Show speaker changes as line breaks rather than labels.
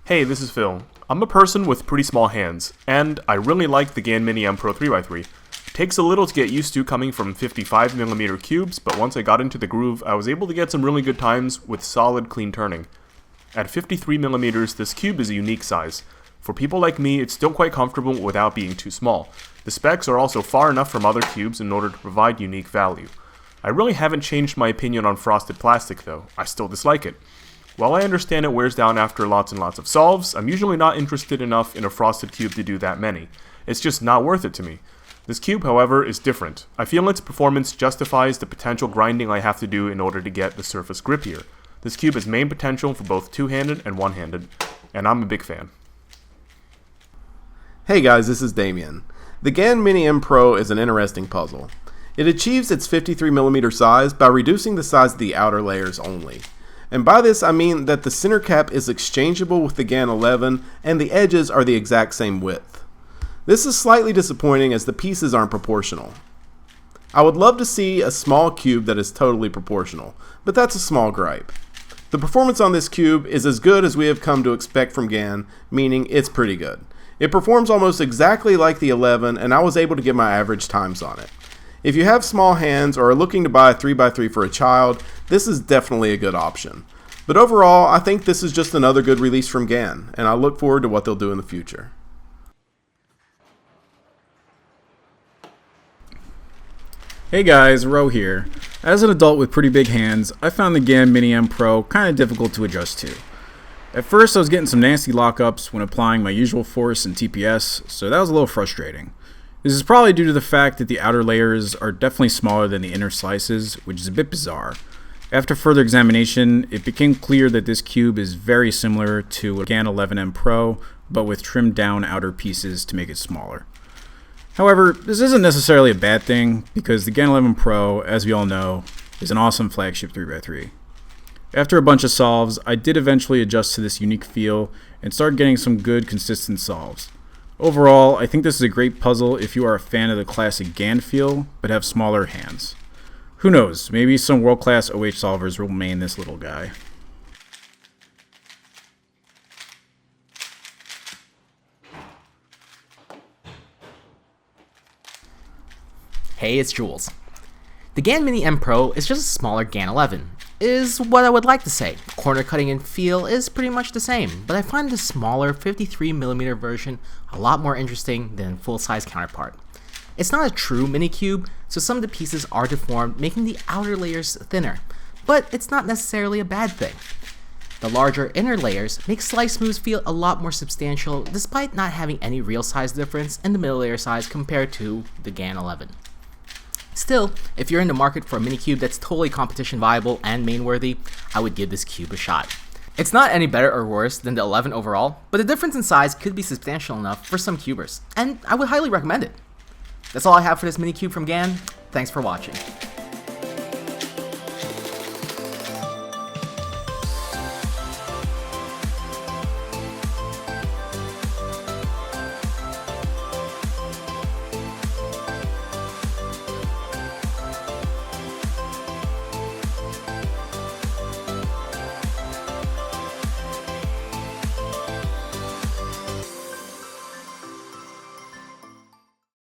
Hey, this is Phil. I'm a person with pretty small hands, and I really like the GAN Mini M Pro 3x3. Takes a little to get used to coming from 55mm cubes, but once I got into the groove, I was able to get some really good times with solid, clean turning. At 53mm, this cube is a unique size. For people like me, it's still quite comfortable without being too small. The specs are also far enough from other cubes in order to provide unique value. I really haven't changed my opinion on frosted plastic though, I still dislike it. While I understand it wears down after lots and lots of solves, I'm usually not interested enough in a frosted cube to do that many. It's just not worth it to me. This cube, however, is different. I feel its performance justifies the potential grinding I have to do in order to get the surface grippier. This cube has main potential for both two-handed and one-handed, and I'm a big fan.
Hey guys, this is Damien. The GAN Mini M Pro is an interesting puzzle. It achieves its 53mm size by reducing the size of the outer layers only. And by this I mean that the center cap is exchangeable with the GAN 11 and the edges are the exact same width. This is slightly disappointing as the pieces aren't proportional. I would love to see a small cube that is totally proportional, but that's a small gripe. The performance on this cube is as good as we have come to expect from GAN, meaning it's pretty good. It performs almost exactly like the 11 and I was able to get my average times on it. If you have small hands or are looking to buy a 3x3 for a child, this is definitely a good option. But overall, I think this is just another good release from GAN, and I look forward to what they'll do in the future.
Hey guys, Ro here. As an adult with pretty big hands, I found the GAN Mini M Pro kind of difficult to adjust to. At first I was getting some nasty lockups when applying my usual force and TPS, so that was a little frustrating. This is probably due to the fact that the outer layers are definitely smaller than the inner slices, which is a bit bizarre. After further examination, it became clear that this cube is very similar to a GAN 11M Pro, but with trimmed down outer pieces to make it smaller. However, this isn't necessarily a bad thing, because the GAN 11 Pro, as we all know, is an awesome flagship 3x3. After a bunch of solves, I did eventually adjust to this unique feel and start getting some good consistent solves. Overall, I think this is a great puzzle if you are a fan of the classic GAN feel, but have smaller hands. Who knows, maybe some world-class OH solvers will main this little guy.
Hey, it's Jules. The GAN Mini M Pro is just a smaller GAN 11, is what I would like to say. Corner cutting and feel is pretty much the same, but I find the smaller 53mm version a lot more interesting than full-size counterpart. It's not a true mini cube, so some of the pieces are deformed, making the outer layers thinner, but it's not necessarily a bad thing. The larger inner layers make slice moves feel a lot more substantial despite not having any real size difference in the middle layer size compared to the GAN 11. Still, if you're in the market for a mini cube that's totally competition viable and main worthy, I would give this cube a shot. It's not any better or worse than the 11 overall, but the difference in size could be substantial enough for some cubers, and I would highly recommend it. That's all I have for this mini cube from GAN. Thanks for watching.